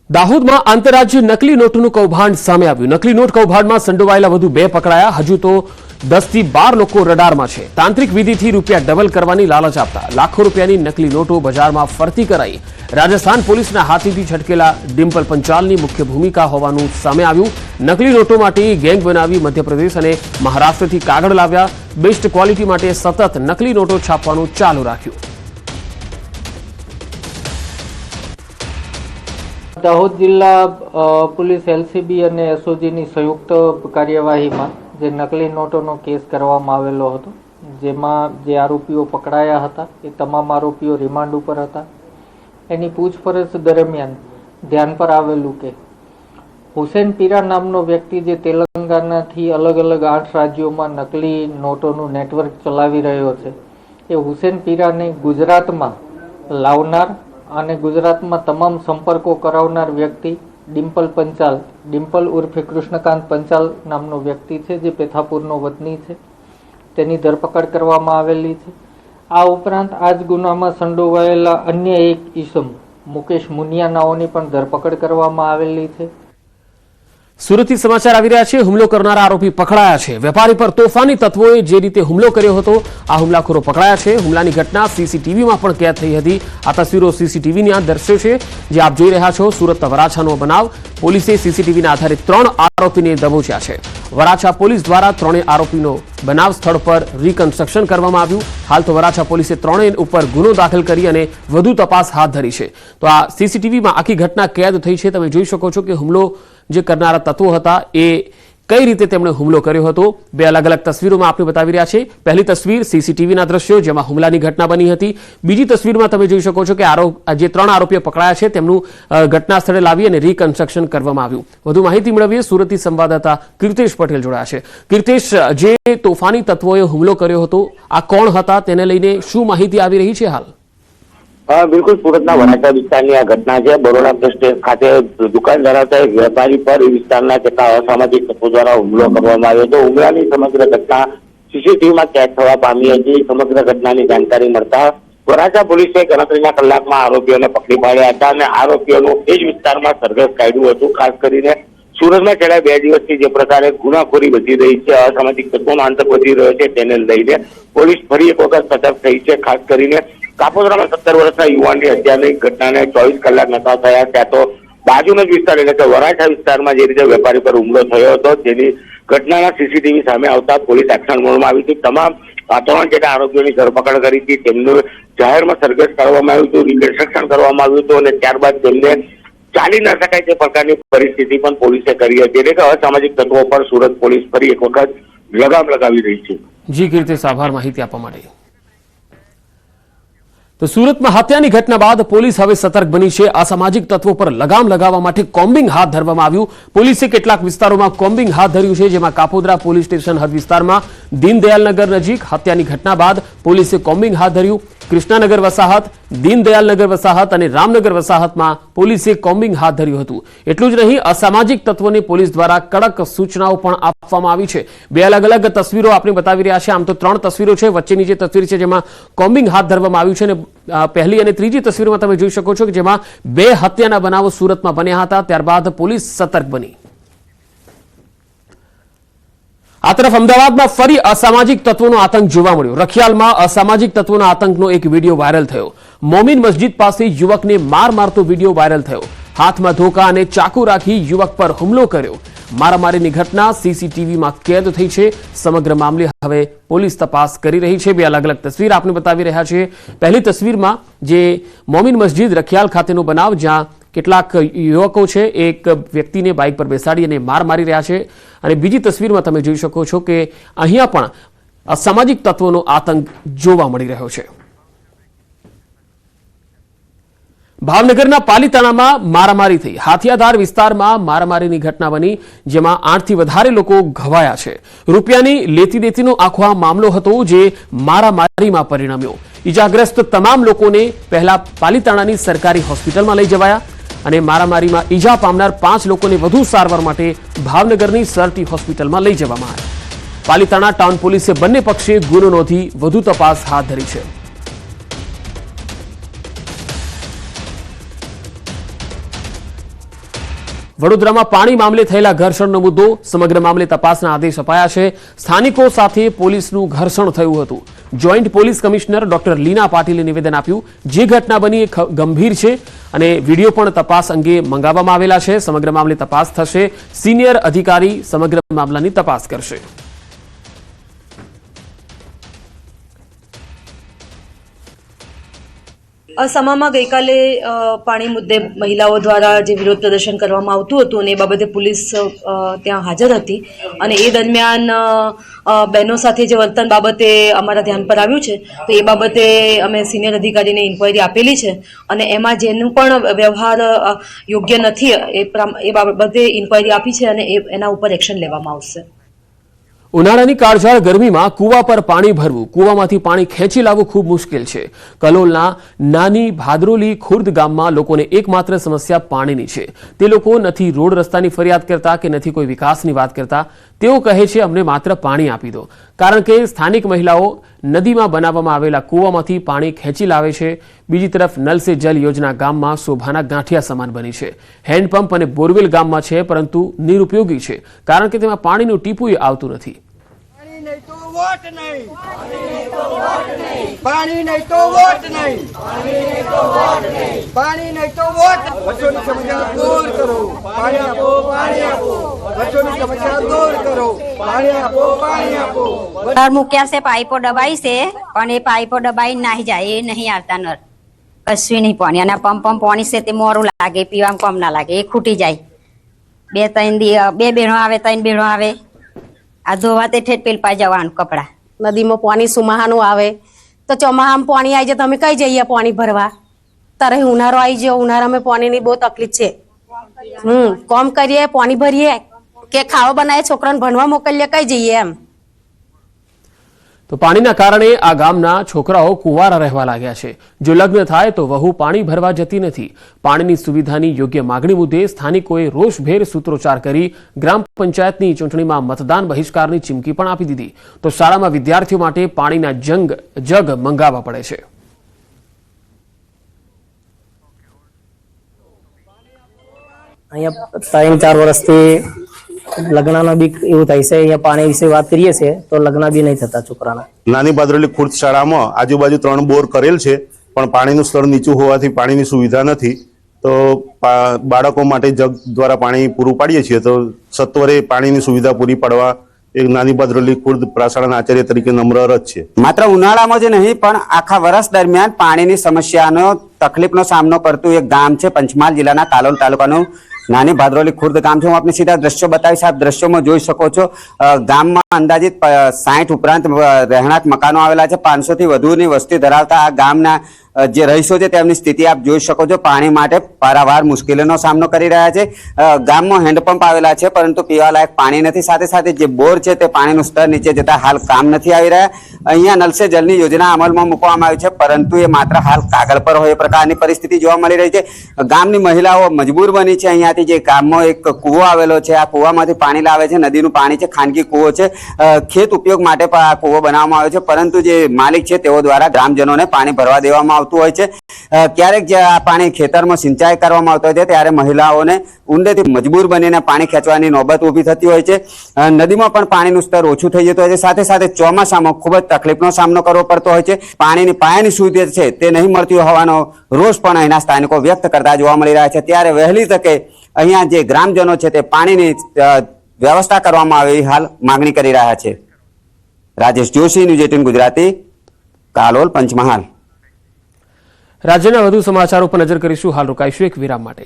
દાહોદમાં આંતરરાજ્ય નકલી નોટનું કૌભાંડ સામે આવ્યું। નકલી નોટ કૌભાંડમાં સંડોવાયેલા વધુ 2 પકડાયા। હજુ તો 10 થી 12 લોકો રડારમાં છે। તાંત્રિક વિધિથી રૂપિયા ડબલ કરવાની લાલચ આપતા લાખો રૂપિયાની નકલી નોટો બજારમાં ફરતી કરાઈ। રાજસ્થાન પોલીસના હાથેથી છટકેલા ડિમ્પલ પંચાલની મુખ્ય ભૂમિકા હોવાનું સામે આવ્યું। નકલી નોટો માટે ગેંગ બનાવી મધ્યપ્રદેશ અને મહારાષ્ટ્રથી કાગળ લાવ્યા। બેસ્ટ ક્વોલિટી માટે સતત નકલી નોટો છાપવાનું ચાલુ રાખ્યું। દાહોદ जिला पुलिस एलसीबी અને એસઓજીની સંયુક્ત કાર્યવાહીમાં જે નકલી નોટોનો કેસ કરવામાં આવેલો હતો, જેમાં જે આરોપીઓ પકડાયા હતા એ તમામ આરોપીઓ રિમાન્ડ ઉપર હતા। એની પૂછપરછ દરમિયાન ધ્યાન પર આવેલું કે હુસેન પીરા નામનો વ્યક્તિ જે તેલંગાનાથી અલગ અલગ 8 રાજ્યોમાં નકલી નોટોનું નેટવર્ક ચલાવી રહ્યો છે, એ હુસેન પીરાને ગુજરાતમાં લાવનાર અને ગુજરાતમાં તમામ સંપર્કો કરાવનાર વ્યક્તિ ડિમ્પલ પંચાલ, ડિમ્પલ ઉર્ફે કૃષ્ણકાંત પંચાલ નામનો વ્યક્તિ છે, જે પેથાપુરનો વતની છે। તેની ધરપકડ કરવામાં આવેલી છે। આ ઉપરાંત આ જ ગુનામાં સંડોવાયેલા અન્ય એક ઈસમ મુકેશ મુનિયા નાઓની પણ ધરપકડ કરવામાં આવેલી છે। સુરતથી સમાચાર આવી રહ્યા છે। હુમલો કરનારા આરોપી પકડાયા છે। વેપારી પર તોફાની તત્વોએ જે રીતે હુમલો કર્યો હતો, આ હુમલાખોરો પકડાયા છે। હુમલાની ઘટના સીસીટીવીમાં પણ કેદ થઈ હતી। આ તસવીરો સીસીટીવીની આ દ્રશ્યો છે જે આપ જોઈ રહ્યા છો। સુરતના વરાછાનો બનાવ। પોલીસે સીસીટીવીના આધારે 3 આરોપીને દબોચ્યા છે। વરાછા પોલીસ દ્વારા 3 આરોપીનો બનાવ સ્થળ પર રિકન્સ્ટ્રક્શન કરવામાં આવ્યું। હાલ તો વરાછા પોલીસે 3 ઉપર ગુનો દાખલ કરી અને વધુ તપાસ હાથ ધરી છે। તો આ સીસીટીવીમાં આખી ઘટના કેદ થઈ છે। તમે જોઈ શકો છો કે હુમલો જે કરનારા તત્વો હતા એ કઈ રીતે તેમણે હુમલો કર્યો હતો। 2 અલગ અલગ તસવીરોમાં આપણે બતાવી રહ્યા છે। પહેલી તસવીર સીસીટીવીના દ્રશ્યો જેમાં હુમલાની ઘટના બની હતી। બીજી તસવીરમાં તમે જોઈ શકો છો કે જે 3 આરોપીઓ પકડાયા છે તેમનું ઘટના સ્થળે લાવી અને રિકન્સ્ટ્રક્શન કરવામાં આવ્યું। વધુ માહિતી મેળવીએ। સુરતથી સંવાદદાતા કીર્તેશ પટેલ જોડાયા છે। કીર્તેશ, જે તોફાની તત્વોએ હુમલો કર્યો હતો આ કોણ હતા, તેને લઈને શું માહિતી આવી રહી છે હાલ? बिल्कुल सूरतना वराछा विस्तारनी आ घटना है। बरोड़ा प्रेस स्टेशन खाते दुकान धरावता एक वेपारी पर विस्ताરના કેટલા અસામાજિક તત્વો દ્વારા હુમલો કરવામાં આવ્યો હતો। હુમલાની સમગ્ર ઘટના સીસીટીવીમાં કેદ થવા પામી હતી। સમગ્ર ઘટનાની જાણકારી મળતા વરાછા પોલીસે ગણતરીના કલાકમાં આરોપીઓને પકડી પાડ્યા હતા અને આરોપીઓનું એ જ વિસ્તારમાં સરઘસ કાઢ્યું હતું। ખાસ કરીને સુરતમાં છેલ્લા 2 દિવસથી જે પ્રકારે ગુનાખોરી વધી રહી છે, અસામાજિક તત્વોનો આતંક વધી રહ્યો છે, તેને લઈને પોલીસ ફરી એક વખત સતર્ક થઈ છે। ખાસ કરીને કાપોદ્રામાં 17 વર્ષના યુવાનની હત્યાની ઘટનાને 24 કલાક નતા થયા ત્યાં તો બાજુનો જ વિસ્તાર એટલે કે વરાછા વિસ્તારમાં જે રીતે વેપારી પર હુમલો થયો હતો તેની ઘટનાના સીસીટીવી સામે આવતા પોલીસ એક્શન મોડમાં આવી હતી। તમામ 3 જેટલા આરોપીઓની ધરપકડ કરી હતી। તેમનું જાહેરમાં સરઘસ કરવામાં આવ્યું હતું, રિકન્સ્ટ્રક્શન કરવામાં આવ્યું હતું અને ત્યારબાદ તેમને ચાલી ન શકાય તે પ્રકારની પરિસ્થિતિ પણ પોલીસે કરી હતી। એટલે કે અસામાજિક તત્વો પર સુરત પોલીસ ફરી એક વખત લગામ લગાવી રહી છે। જી કીર્તેશ, આભાર માહિતી આપવા માટે। તો સુરતમાં હત્યાની ઘટના બાદ પોલીસ હવે સતર્ક બની છે। અસામાજિક તત્વો પર લગામ લગાવવા માટે કોમ્બિંગ હાથ ધરવામાં આવ્યું। પોલીસે કેટલાક વિસ્તારોમાં કોમ્બિંગ હાથ ધર્યું છે, જેમાં કાપોદ્રા પોલીસ સ્ટેશન હદ વિસ્તારમાં દીનદયાલનગર નજીક હત્યાની ઘટના બાદ પોલીસે કોમ્બિંગ હાથ ધર્યું। કૃષ્ણાનગર વસાહત, દીનદયાલનગર વસાહત અને રામનગર વસાહતમાં પોલીસે કોમ્બિંગ હાથ ધર્યું હતું। એટલું જ નહીં, અસામાજિક તત્વોને પોલીસ દ્વારા કડક સૂચનાઓ પણ આપવામાં આવી છે। 2 અલગ અલગ તસવીરો આપણે બતાવી રહ્યા છે। આમ તો 3 તસવીરો છે। વચ્ચેની જે તસવીર છે જેમાં કોમ્બિંગ હાથ ધરવામાં આવ્યું છે અને પહેલી અને ત્રીજી તસવીરમાં તમે જોઈ શકો છો કે જેમાં 2 હત્યાના બનાવો સુરતમાં બન્યા હતા। ત્યારબાદ પોલીસ સતર્ક બની। આ તરફ અમદાવાદમાં ફરી અસામાજિક તત્વોનો આતંક જોવા મળ્યો। રખિયાલમાં અસામાજિક તત્વોના આતંકનો એક વિડીયો વાયરલ થયો। મોમીન મસ્જિદ પાસે યુવકને માર મારતો વિડીયો વાયરલ થયો। હાથમાં ધોકા અને ચાકુ રાખી યુવક પર હુમલો કર્યો। મારામારીની ઘટના સીસીટીવીમાં કેદ થઈ છે। સમગ્ર મામલે હવે પોલીસ તપાસ કરી રહી છે। 2 અલગ અલગ તસવીર આપણે બતાવી રહ્યા છીએ। પહેલી તસવીરમાં જે મોમીન મસ્જિદ રખિયાલ ખાતેનો બનાવ, જ્યાં કેટલાક યુવકો છે એક વ્યક્તિને બાઇક પર બેસાડી અને માર મારી રહ્યા છે અને બીજી તસવીરમાં તમે જોઈ શકો છો કે અહીંયા પણ અસામાજિક તત્વોનો આતંક જોવા મળી રહ્યો છે। ભાવનગરના પાલીતાણામાં મારામારી થઈ। હાથિયાધાર વિસ્તારમાં મારામારીની ઘટના બની, જેમાં 8 થી વધારે લોકો ઘવાયા છે। રૂપિયાની લેતી દેતીનો આખો આ મામલો હતો જે મારામારીમાં પરિણમ્યો। ઈજાગ્રસ્ત તમામ લોકોને પહેલા પાલીતાણાની સરકારી હોસ્પિટલમાં લઈ જવાયા અને મારામારીમાં ઈજા પામનાર 5 લોકોને વધુ સારવાર માટે ભાવનગરની સરટી હોસ્પિટલમાં લઈ જવામાં આવ્યા। પાલીતાણા ટાઉન પોલીસે બંને પક્ષે ગુનો નોંધી વધુ તપાસ હાથ ધરી છે। વડોદરામાં પાણી મામલે થયેલા ઘર્ષણનો મુદ્દો, સમગ્ર મામલે તપાસના આદેશ અપાયા છે. સ્થાનિકો સાથે પોલીસનું ઘર્ષણ થયું હતું. જોઈન્ટ પોલીસ કમિશનર ડોક્ટર લીના પાટીલે નિવેદન આપ્યું. જે ઘટના બની એ ગંભીર છે અને વિડીયો પણ તપાસ અંગે મંગાવવામાં આવેલા છે. સમગ્ર મામલે તપાસ થશે. સિનિયર અધિકારી સમગ્ર મામલાની તપાસ કરશે. સમામાં ગઈકાલે પાણી મુદ્દે મહિલાઓ દ્વારા જે વિરોધ પ્રદર્શન કરવામાં આવતું હતું અને એ બાબતે પોલીસ ત્યાં હાજર હતી અને એ દરમિયાન બહેનો સાથે જે વર્તન બાબતે અમારા ધ્યાન પર આવ્યું છે તો એ બાબતે અમે સિનિયર અધિકારીને ઇન્ક્વાયરી આપેલી છે અને એમાં જેનું પણ વ્યવહાર યોગ્ય નથી એ બાબતે ઇન્ક્વાયરી આપી છે અને એના ઉપર એક્શન લેવામાં આવશે. ઉનાળાની કાળઝાળ ગરમીમાં કૂવા પર પાણી ભરવું, કૂવામાંથી પાણી ખેંચી લાવવું ખૂબ મુશ્કેલ છે. કલોલના નાની ભાદરોલી ખુર્દ ગામમાં લોકોને એકમાત્ર સમસ્યા પાણીની છે. તે લોકો નથી રોડ રસ્તાની ફરિયાદ કરતા કે નથી કોઈ વિકાસની વાત કરતા. તેઓ કહે છે અમને માત્ર પાણી આપી દો, કારણ કે સ્થાનિક મહિલાઓ નદીમાં બનાવવામાં આવેલા કૂવામાંથી પાણી ખેંચી લાવે છે. બીજી તરફ નલ સે જલ યોજના ગામમાં શોભાના ગાંઠિયા સમાન બની છે. હેન્ડપંપ અને બોરવેલ ગામમાં છે, પરંતુ નિરુપયોગી છે, કારણ કે તેમાં પાણીનું ટીપું આવતું નથી. પાણી નહીં તો વોટ નહીં, પાણી નહીં તો વોટ. બચ્ચોની સમસ્યા દૂર કરો, પાણી આપો, પાણી આપો. બચ્ચોની સમસ્યા દૂર કરો, પાણી આપો, પાણી આપો. નળ મૂક્યા છે, પાઇપો દબાઈ છે, પણ એ પાઇપો દબાઈ નાહી જાય, એ નહીં આવતા નળ. કશું નહીં પાણી. અને પંપ પાણી છે તે મોરું લાગે, પીવામાં કમ ના લાગે, એ ખૂટી જાય. બે બેણો આવે, 3 બેણો આવે. આ ધોવા તે ઠેઠ પેલપા જવાનું કપડા. નદીમાં પાણી સુમાહાનું આવે તો ચોમાહામાં પાણી આવી જાય તો અમે કઈ જઈએ પાણી ભરવા. તારે ઉનાળો આવી ગયો, ઉનાળામાં પાણીની બહુ તકલીફ છે. કોમ કરીએ, પાણી ભરીએ કે ખાવા બનાવીએ, છોકરાને ભણવા મોકલીએ, કઈ જઈએ એમ. તો પાણીના કારણે આ ગામના છોકરાઓ કુંવારા રહેવા લાગ્યા છે. જો લગ્ન થાય તો વહુ પાણી ભરવા જતી નથી. પાણીની સુવિધાની યોગ્ય માગણી મુદ્દે સ્થાનિકોએ રોષભેર સૂત્રોચ્ચાર કરી ગ્રામ પંચાયતની ચૂંટણીમાં મતદાન બહિષ્કારની ચીમકી પણ આપી દીધી. તો શાળામાં વિદ્યાર્થીઓ માટે પાણીના જગ મંગાવવા પડે છે. અહીંયા 3-4 વર્ષથી લગ્નનો બી એવું થાય છે. અહીંયા પાણી વિશે વાત કરીએ છીએ તો લગ્ન બી નહીં થતા છોકરાના. નાની ભાદરોલી ખુર્દ શાળામાં આજુબાજુ 3 બોર કરેલ છે, પણ પાણીનું સ્તર નીચું હોવાથી પાણીની સુવિધા નથી. તો બાળકો માટે જગ દ્વારા પાણી પૂરું પાડીએ છીએ. તો સત્વરે પાણીની સુવિધા પૂરી પાડવા એક નાની ભાદરોલી ખુર્દ પ્રાશાળાના આચાર્ય તરીકે નમ્ર અરજ છે. માત્ર ઉનાળામાં જ નહીં પણ આખા વર્ષ દરમિયાન પાણીની સમસ્યાનો તકલીફનો સામનો કરતું એક ગામ છે પંચમહાલ જિલ્લાના કાલોલ તાલુકાનું નાની ભાદરોલી ખુર્દ ગામ છે. હું આપને સીધા દ્રશ્યો બતાવીશ. આપ દ્રશ્યોમાં જોઈ શકો છો ગામમાં અંદાજિત 60 ઉપરાંત રહેણાંક મકાનો આવેલા છે. 500 થી વધુની વસ્તી ધરાવતા આ ગામના જે રહીશો છે તેમની સ્થિતિ આપ જોઈ શકો છો. પાણી માટે પારાવાર મુશ્કેલીનો સામનો કરી રહ્યા છે. ગામમાં હેન્ડપંપ આવેલા છે, પરંતુ પીવાલાયક પાણી નથી. સાથે સાથે જે બોર છે તે પાણીનું સ્તર નીચે જતા હાલ કામ નથી આવી રહ્યા. અહીંયા નલ સે જલની યોજના અમલમાં મૂકવામાં આવી છે, પરંતુ એ માત્ર હાલ કાગળ પર હોય એ પ્રકારની પરિસ્થિતિ જોવા મળી રહી છે. ગામની મહિલાઓ મજબૂર બની છે. અહીંયાથી જે ગામમાં એક કૂવો આવેલો છે, આ કૂવામાંથી પાણી લાવે છે. નદીનું પાણી છે, ખાનગી કૂવો છે. ખેત ઉપયોગ માટે પણ આ કૂવો બનાવવામાં આવ્યો છે, પરંતુ જે માલિક છે તેઓ દ્વારા ગ્રામજનોને પાણી ભરવા દેવામાં આવતું હોય છે. ક્યારેક જે આ પાણી ખેતરમાં સિંચાઈ કરવામાં આવતો હોય છે ત્યારે મહિલાઓને ઊંડેથી મજબૂર બનીને પાણી ખેંચવાની નોબત ઊભી થતી હોય છે. નદીમાં પણ પાણીનું સ્તર ઓછું થઈ જતું હોય છે. સાથે સાથે ચોમાસામાં ખૂબ જ તકલીફનો સામનો કરવો પડતો હોય છે. પાણીની પાયાની સુવિધા છે તે નહીં મળતી હોવાનો રોષ પણ અહીંના સ્થાનિકો વ્યક્ત કરતા જોવા મળી રહ્યા છે. ત્યારે વહેલી તકે અહીંયા જે ગ્રામજનો છે તે પાણીની વ્યવસ્થા કરવામાં આવે હાલ માંગણી કરી રહ્યા છે. રાજેશ જોશી, ન્યૂઝ 18 ગુજરાતી, કાલોલ, પંચમહાલ. રાજ્યના વધુ સમાચારો પર નજર કરીશું. હાલ રોકાઈશું એક વિરામ માટે.